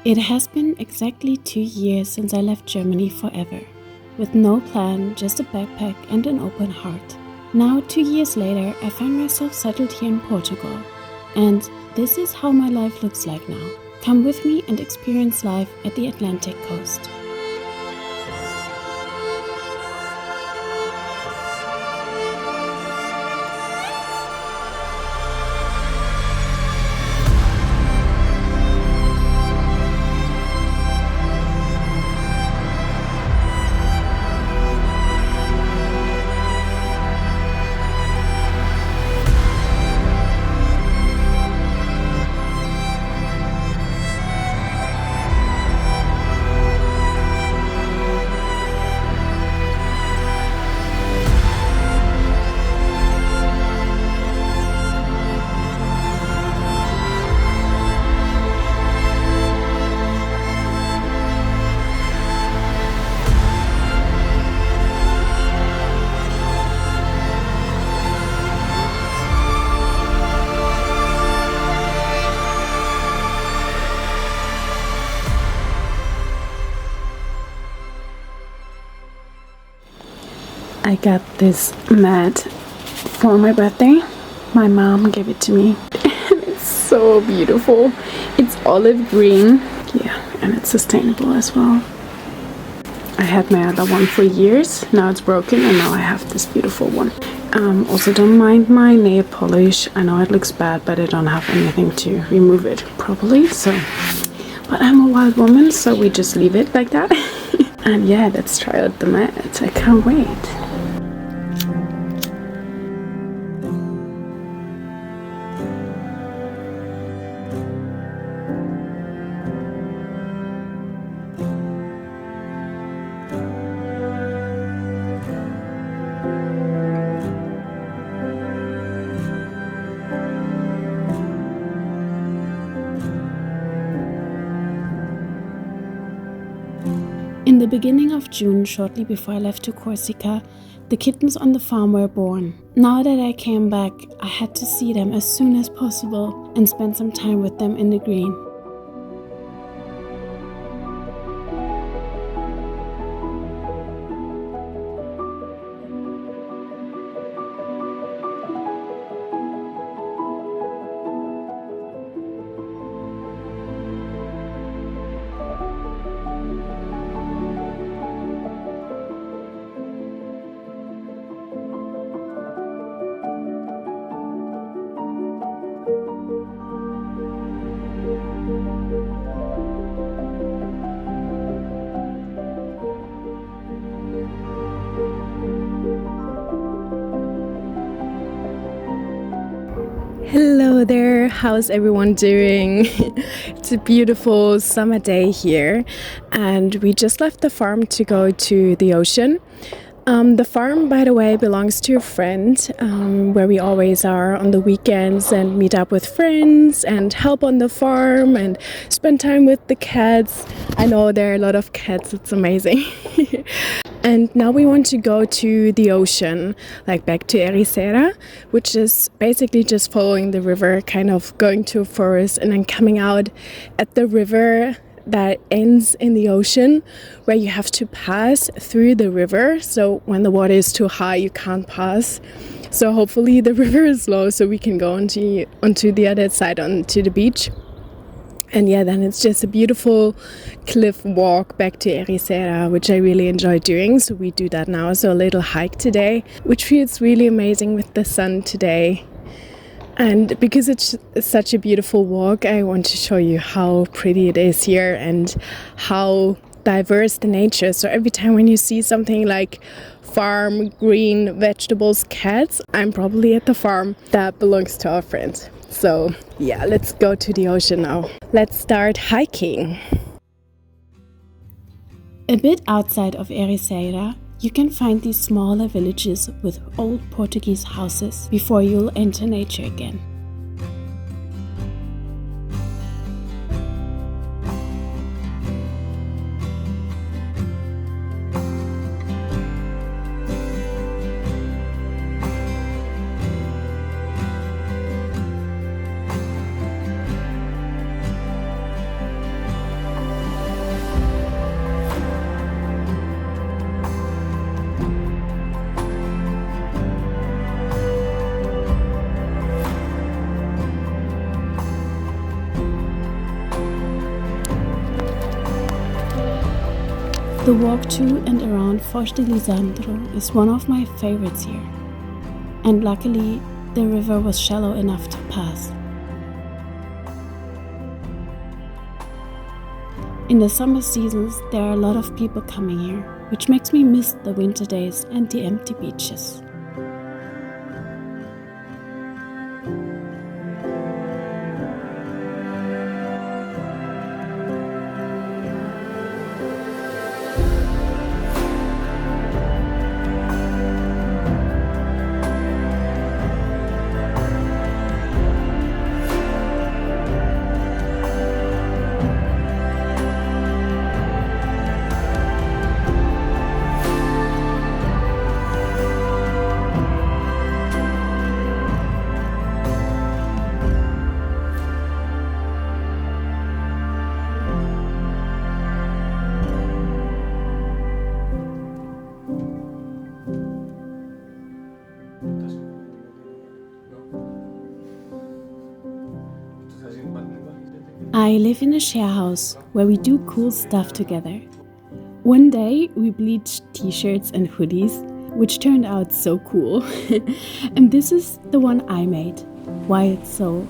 It has been exactly 2 years since I left Germany forever, with no plan, just a backpack and an open heart. Now, 2 years later, I find myself settled here in Portugal, and this is how my life looks like now. Come with me and experience life at the Atlantic coast. I got this mat for my birthday. My mom gave it to me. And it's so beautiful. It's olive green. Yeah, and it's sustainable as well. I had my other one for years. Now it's broken and now I have this beautiful one. Also don't mind my nail polish. I know it looks bad, but I don't have anything to remove it properly. But I'm a wild woman, so we just leave it like that. And yeah, let's try out the mat. I can't wait. In the beginning of June, shortly before I left to Corsica, the kittens on the farm were born. Now that I came back, I had to see them as soon as possible and spend some time with them in the green. Hello there, how's everyone doing? It's a beautiful summer day here and we just left the farm to go to the ocean. The farm, by the way, belongs to a friend where we always are on the weekends and meet up with friends and help on the farm and spend time with the cats. I know there are a lot of cats, it's amazing. And now we want to go to the ocean, like back to Ericeira, which is basically just following the river, kind of going to a forest and then coming out at the river that ends in the ocean, where you have to pass through the river. So when the water is too high, you can't pass. So hopefully the river is low so we can go onto the other side, onto the beach. And yeah, then it's just a beautiful cliff walk back to Ericeira, which I really enjoy doing. So we do that now. So a little hike today, which feels really amazing with the sun today. And because it's such a beautiful walk, I want to show you how pretty it is here and how diverse the nature is. So every time when you see something like farm, green, vegetables, cats, I'm probably at the farm that belongs to our friends. So yeah, let's go to the ocean now. Let's start hiking. A bit outside of Ericeira, you can find these smaller villages with old Portuguese houses before you'll enter nature again. The walk to and around Foz de Lisandro is one of my favorites here, and luckily the river was shallow enough to pass. In the summer seasons there are a lot of people coming here, which makes me miss the winter days and the empty beaches. I live in a share house where we do cool stuff together. One day we bleached t-shirts and hoodies, which turned out so cool. And this is the one I made, Wild Soul.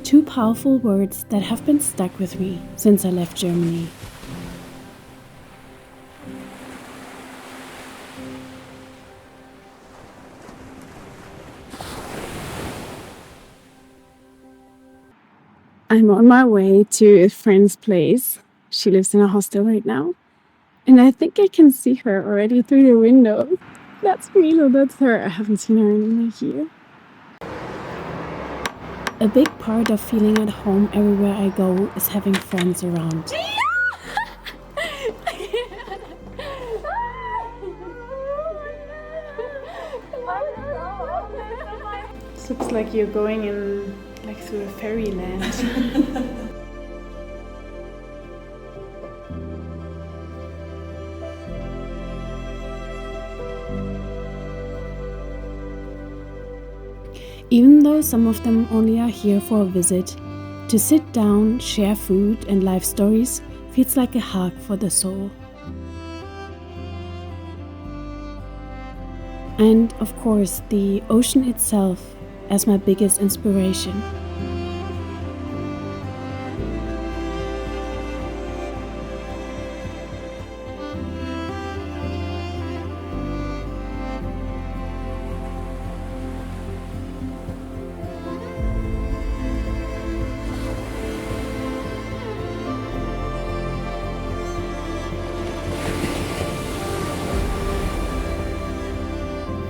Two powerful words that have been stuck with me since I left Germany. I'm on my way to a friend's place. She lives in a hostel right now. And I think I can see her already through the window. That's Milo, that's her. I haven't seen her in a year. A big part of feeling at home everywhere I go is having friends around. Looks like you're going in through a fairyland. Even though some of them only are here for a visit, to sit down, share food and life stories feels like a hug for the soul. And of course, the ocean itself as my biggest inspiration.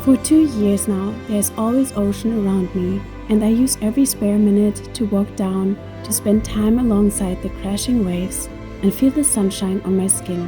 For 2 years now, there's always ocean around me, and I use every spare minute to walk down, to spend time alongside the crashing waves and feel the sunshine on my skin.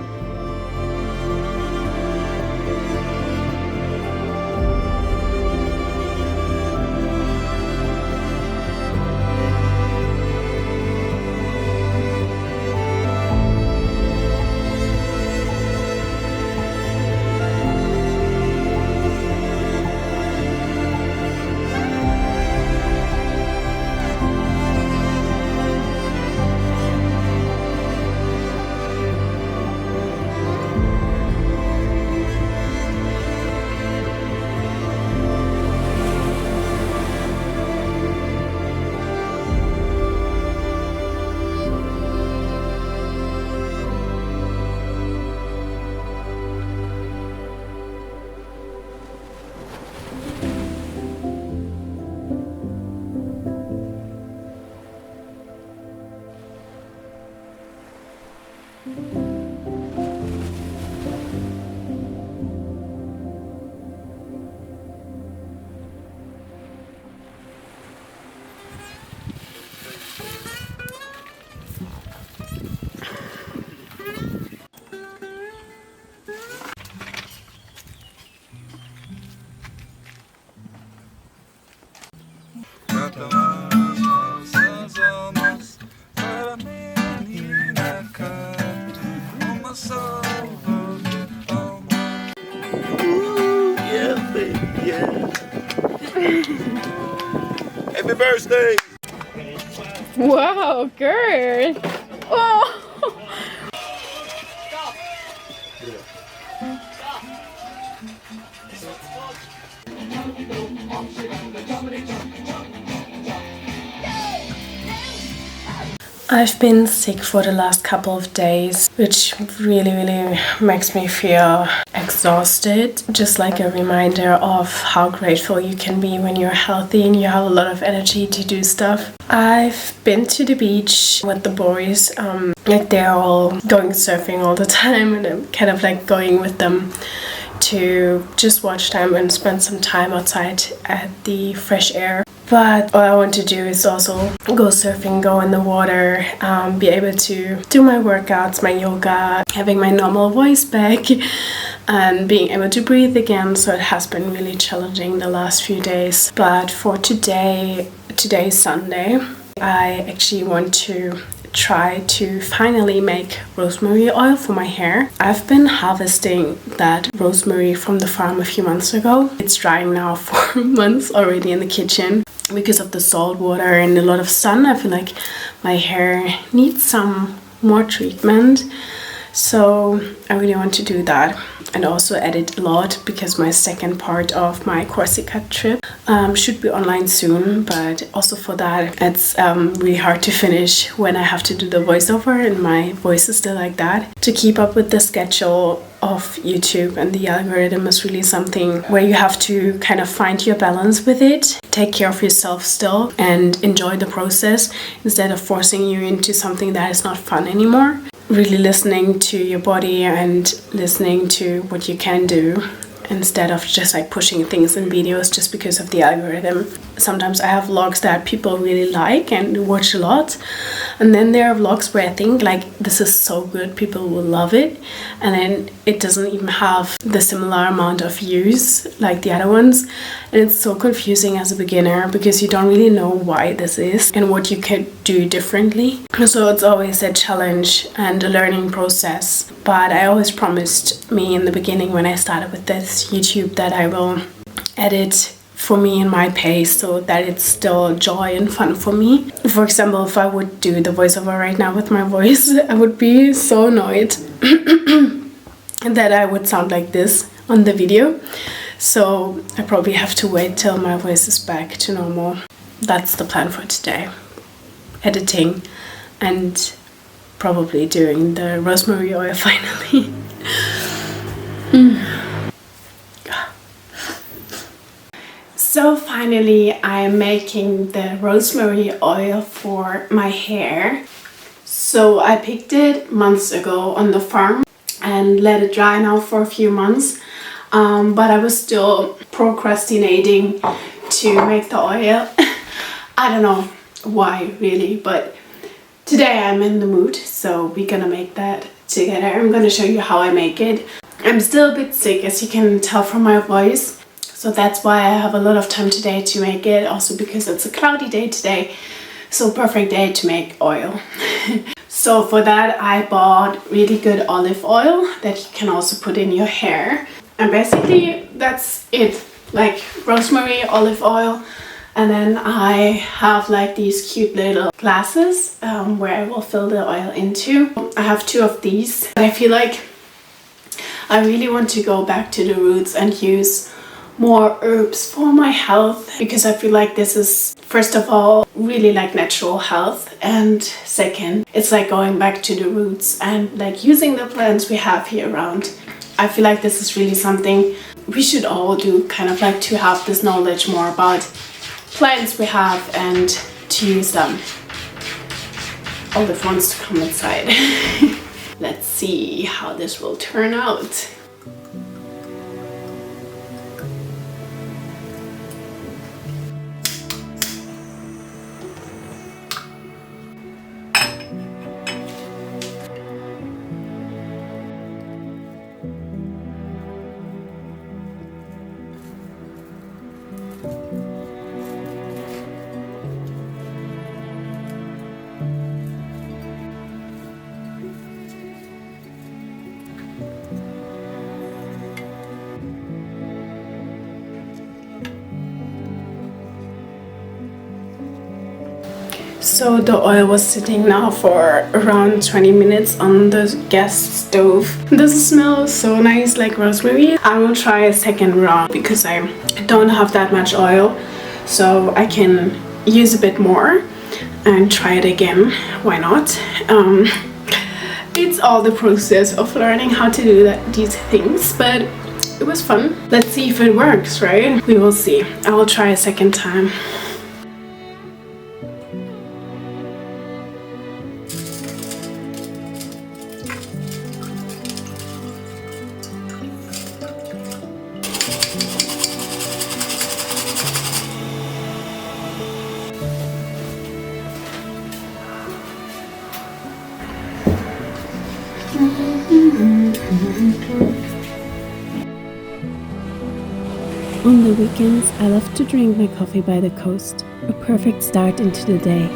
Happy birthday! Wow, girl! Oh! I've been sick for the last couple of days, which really makes me feel exhausted. Just like a reminder of how grateful you can be when you're healthy and you have a lot of energy to do stuff. I've been to the beach with the boys. Like they're all going surfing all the time, and I'm kind of like going with them to just watch them and spend some time outside at the fresh air. But all I want to do is also go surfing, go in the water, be able to do my workouts, my yoga, having my normal voice back, and being able to breathe again. So it has been really challenging the last few days. But for today's Sunday, I actually want to try to finally make rosemary oil for my hair. I've been harvesting that rosemary from the farm a few months ago. It's drying now for months already in the kitchen. Because of the salt water and a lot of sun, I feel like my hair needs some more treatment. So I really want to do that and also edit a lot, because my second part of my Corsica trip should be online soon. But also for that, it's really hard to finish when I have to do the voiceover and my voice is still like that. To keep up with the schedule of YouTube and the algorithm is really something where you have to kind of find your balance with it. Take care of yourself still and enjoy the process instead of forcing you into something that is not fun anymore. Really listening to your body and listening to what you can do instead of just like pushing things in videos just because of the algorithm. Sometimes I have vlogs that people really like and watch a lot, and then there are vlogs where I think like this is so good, people will love it, and then it doesn't even have the similar amount of views like the other ones, and it's so confusing as a beginner because you don't really know why this is and what you could do differently. So it's always a challenge and a learning process. But I always promised me in the beginning when I started with this YouTube that I will edit for me and my pace so that it's still joy and fun for me. For example, if I would do the voiceover right now with my voice, I would be so annoyed that I would sound like this on the video. So I probably have to wait till my voice is back to normal. That's the plan for today. Editing and probably doing the rosemary oil finally. So finally I am making the rosemary oil for my hair. So I picked it months ago on the farm and let it dry now for a few months. But I was still procrastinating to make the oil. I don't know why really, but today I'm in the mood, so we're gonna make that together. I'm gonna show you how I make it. I'm still a bit sick, as you can tell from my voice, so that's why I have a lot of time today to make it. Also because it's a cloudy day today, so perfect day to make oil. So for that I bought really good olive oil that you can also put in your hair. And basically that's it, like rosemary, olive oil. And then I have like these cute little glasses where I will fill the oil into. I have 2 of these. I feel like I really want to go back to the roots and use more herbs for my health, because I feel like this is, first of all, really like natural health, and second, it's like going back to the roots and like using the plants we have here around. I feel like this is really something we should all do, kind of like to have this knowledge more about plants we have and to use them. Olive wants to come inside. Let's see how this will turn out. So the oil was sitting now for around 20 minutes on the gas stove. Does it smell so nice, like rosemary? I will try a second round because I don't have that much oil, so I can use a bit more and try it again. Why not? It's all the process of learning how to do these things, but it was fun. Let's see if it works, right? We will see. I will try a second time. On the weekends, I love to drink my coffee by the coast, a perfect start into the day.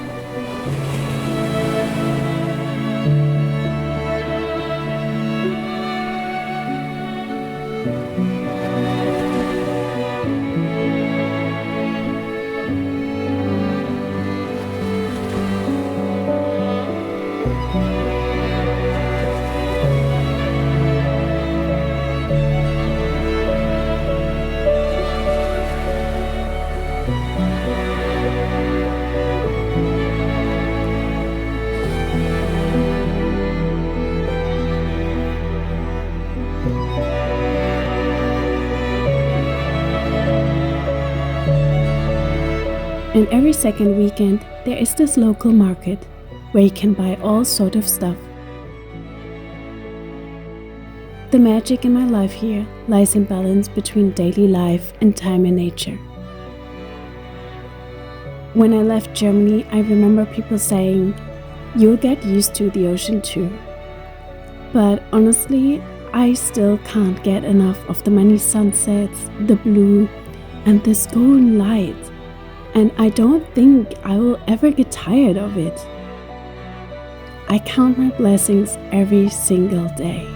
And every second weekend, there is this local market where you can buy all sort of stuff. The magic in my life here lies in balance between daily life and time in nature. When I left Germany, I remember people saying, "You'll get used to the ocean too." But honestly, I still can't get enough of the many sunsets, the blue, and this golden light. And I don't think I will ever get tired of it. I count my blessings every single day.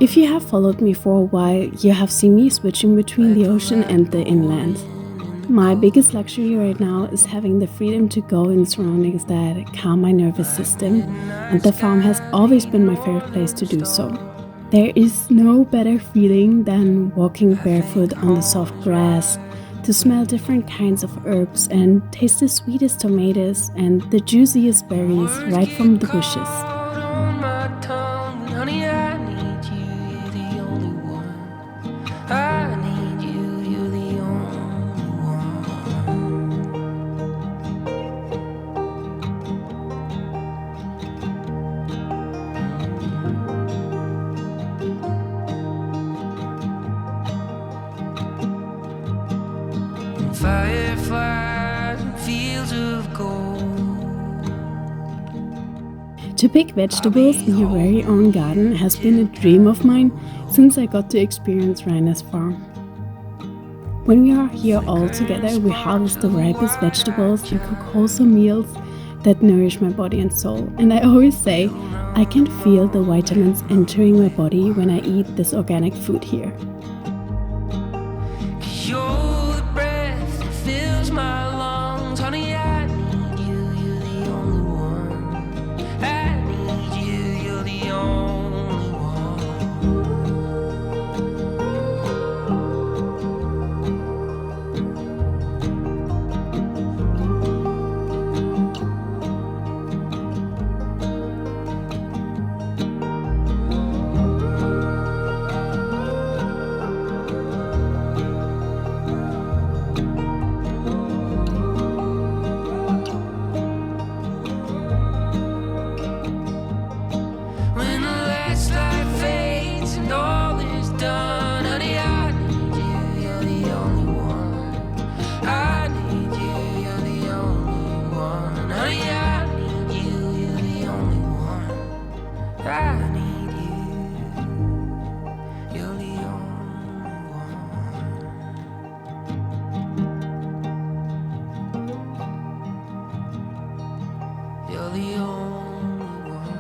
If you have followed me for a while, you have seen me switching between the ocean and the inland. My biggest luxury right now is having the freedom to go in surroundings that calm my nervous system, and the farm has always been my favorite place to do so. There is no better feeling than walking barefoot on the soft grass, to smell different kinds of herbs and taste the sweetest tomatoes and the juiciest berries right from the bushes. To pick vegetables in your very own garden has been a dream of mine since I got to experience Rainer's farm. When we are here all together, we harvest the ripest vegetables and cook wholesome meals that nourish my body and soul. And I always say, I can feel the vitamins entering my body when I eat this organic food here. You're the breath that fills my lungs, honey. I need you, you're the only one. I need you, you're the only one. When the last light fades and all is done, honey, I need you, you're the only one. I need you, you're the only one. Honey, I need you, you're the only one. I need you, you're the only one. You're the only one.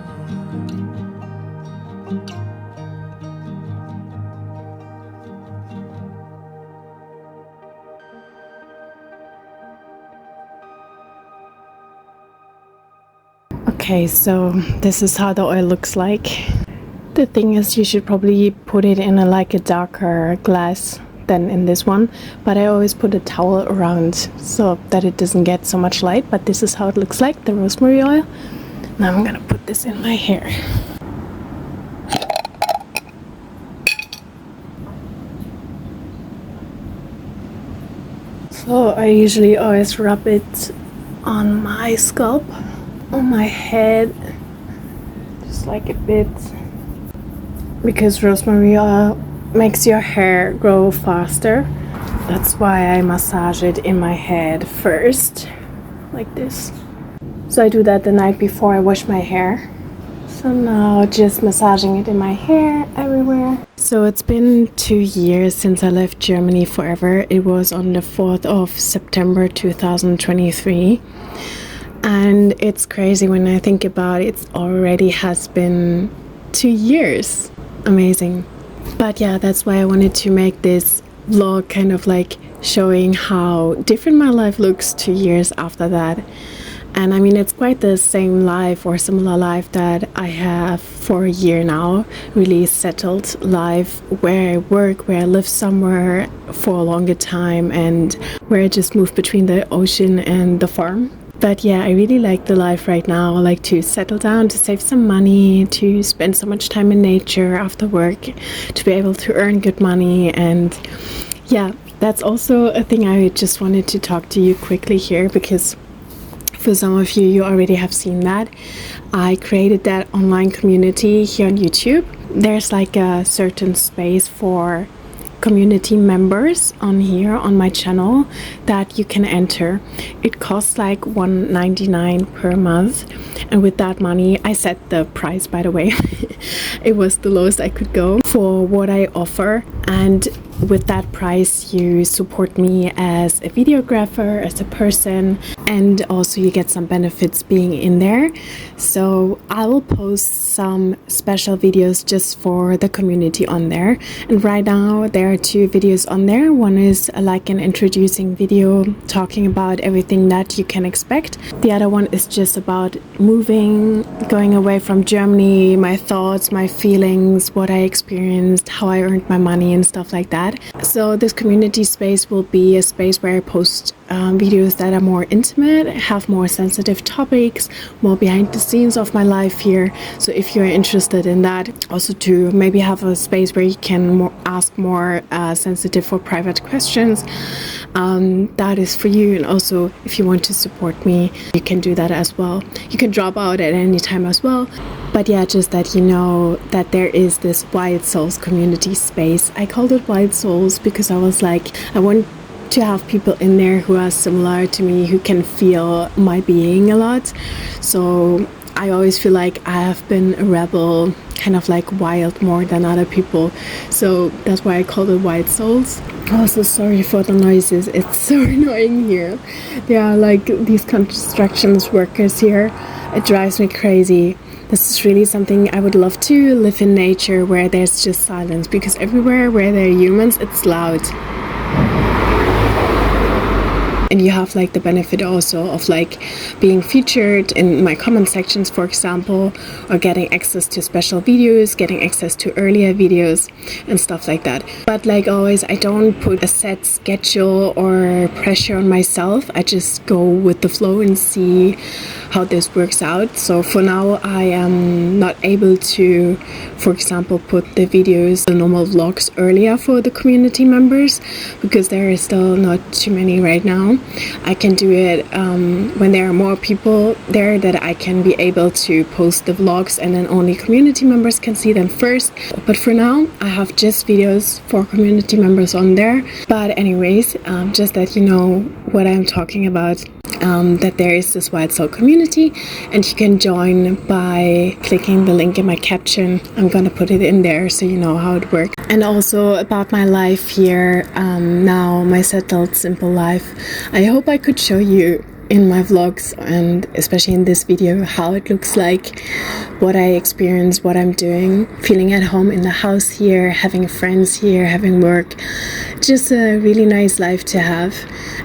Okay, so this is how the oil looks like. The thing is, you should probably put it in a darker glass than in this one, but I always put a towel around so that it doesn't get so much light. But this is how it looks like, the rosemary oil. Now I'm gonna put this in my hair. So I usually always rub it on my scalp, on my head, just like a bit, because rosemary oil makes your hair grow faster. That's why I massage it in my head first, like this. So I do that the night before I wash my hair. So now just massaging it in my hair everywhere. So it's been 2 years since I left Germany forever. It was on the 4th of September 2023. And it's crazy when I think about it. It already has been 2 years. Amazing. But yeah, that's why I wanted to make this vlog kind of like showing how different my life looks 2 years after that. And I mean, it's quite the same life or similar life that I have for a year now. Really settled life where I work, where I live somewhere for a longer time, and where I just move between the ocean and the farm. But yeah, I really like the life right now. I like to settle down, to save some money, to spend so much time in nature after work, to be able to earn good money. And yeah, that's also a thing I just wanted to talk to you quickly here, because for some of you, you already have seen that. I created that online community here on YouTube. There's like a certain space for community members on here on my channel that you can enter. It costs like $1.99 per month, and with that money, I set the price, by the way. It was the lowest I could go for what I offer, and with that price you support me as a videographer, as a person, and also you get some benefits being in there. So I will post some special videos just for the community on there, and right now there are 2 videos on there. One is like an introducing video talking about everything that you can expect. The other one is just about moving, going away from Germany, my thoughts, my feelings, what I experienced, how I earned my money and stuff like that. So this community space will be a space where I post videos that are more intimate, have more sensitive topics, more behind the scenes of my life here. So if you're interested in that, also to maybe have a space where you can ask more sensitive or private questions, that is for you. And also if you want to support me, you can do that as well. You can drop out at any time as well. But yeah, just that you know that there is this Wild Souls community space. I called it Wild Souls because I was like, I want to have people in there who are similar to me, who can feel my being a lot. So I always feel like I have been a rebel, kind of like wild more than other people. So that's why I call it wild souls. Also, sorry for the noises. It's so annoying here. There are like these construction workers here. It drives me crazy. This is really something I would love to live in nature where there's just silence, because everywhere where there are humans, it's loud. And you have like the benefit also of like being featured in my comment sections, for example, or getting access to special videos, getting access to earlier videos and stuff like that. But like always, I don't put a set schedule or pressure on myself. I just go with the flow and see how this works out. So for now, I am not able to, for example, put the videos, the normal vlogs earlier for the community members, because there is still not too many right now. I can do it when there are more people there, that I can be able to post the vlogs and then only community members can see them first. But for now, I have just videos for community members on there. But anyways, just that you know what I'm talking about. That there is this Wild Soul community, and you can join by clicking the link in my caption. I'm gonna put it in there so you know how it works. And also about my life here now, my settled simple life. I hope I could show you in my vlogs, and especially in this video, how it looks like, what I experience, what I'm doing, feeling at home in the house here, having friends here, having work. Just a really nice life to have,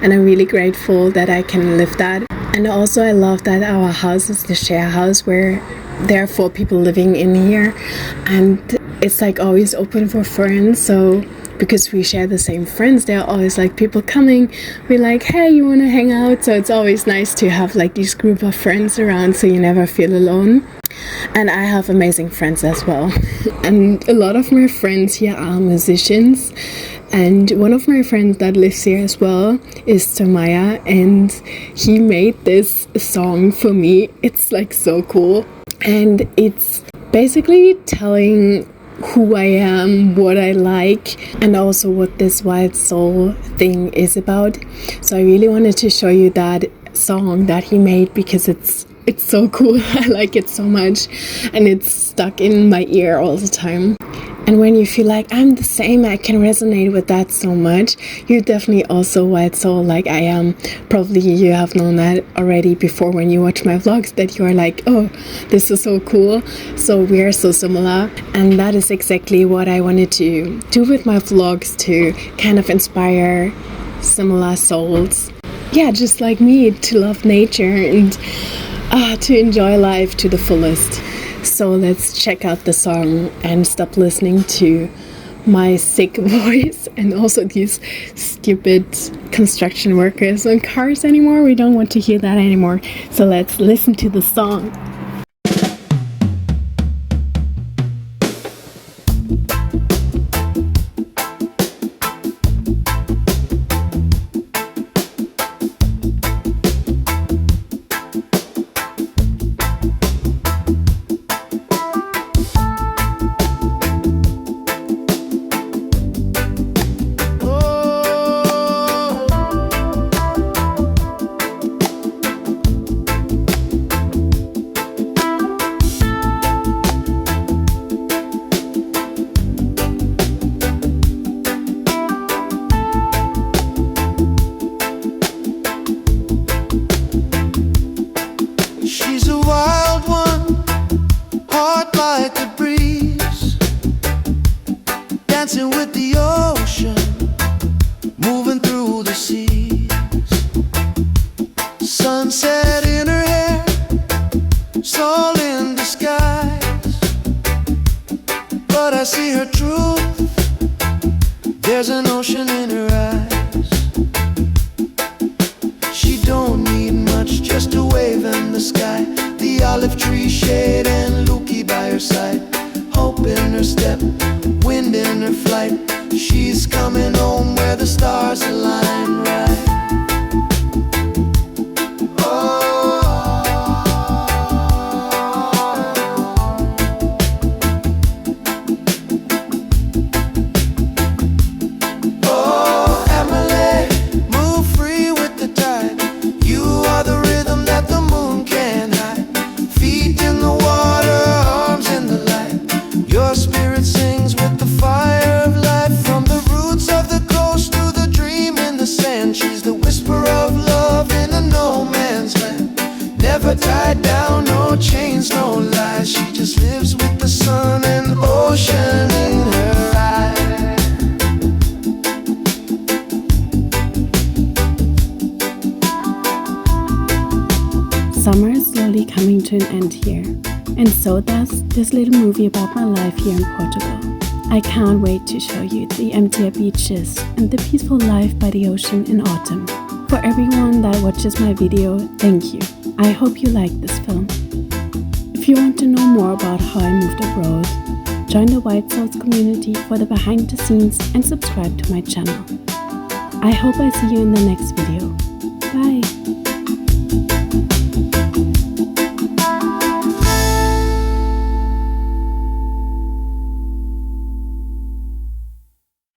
and I'm really grateful that I can live that. And also I love that our house is the share house, where there are 4 people living in here, and it's like always open for friends. So because we share the same friends, there are always like people coming, we're like, hey, you want to hang out? So it's always nice to have like this group of friends around, so you never feel alone. And I have amazing friends as well. And a lot of my friends here are musicians, and one of my friends that lives here as well is Tomaya, and he made this song for me. It's like so cool, and it's basically telling who I am, what I like, and also what this Wild Soul thing is about. So I really wanted to show you that song that he made, because it's so cool. I like it so much, and it's stuck in my ear all the time. And when you feel like I'm the same, I can resonate with that so much, you're definitely also Wild Soul like I am. Probably you have known that already before when you watch my vlogs, that you're like, oh, this is so cool. So we are so similar, and that is exactly what I wanted to do with my vlogs, to kind of inspire similar souls. Yeah, just like me, to love nature and to enjoy life to the fullest. So let's check out the song and stop listening to my sick voice and also these stupid construction workers and cars anymore. We don't want to hear that anymore. So let's listen to the song. Sunset in her hair, soul in disguise. But I see her truth, there's an ocean in her eyes. She don't need much, just a wave in the sky, the olive tree shade and Lukey by her side. Hope in her step, wind in her flight. She's coming home where the stars align right. Feet in Summer is slowly coming to an end here, and so does this little movie about my life here in Portugal. I can't wait to show you the emptier beaches and the peaceful life by the ocean in autumn. For everyone that watches my video, thank you. I hope you like this film. If you want to know more about how I moved abroad, join the White Souls community for the behind the scenes and subscribe to my channel. I hope I see you in the next video. Bye!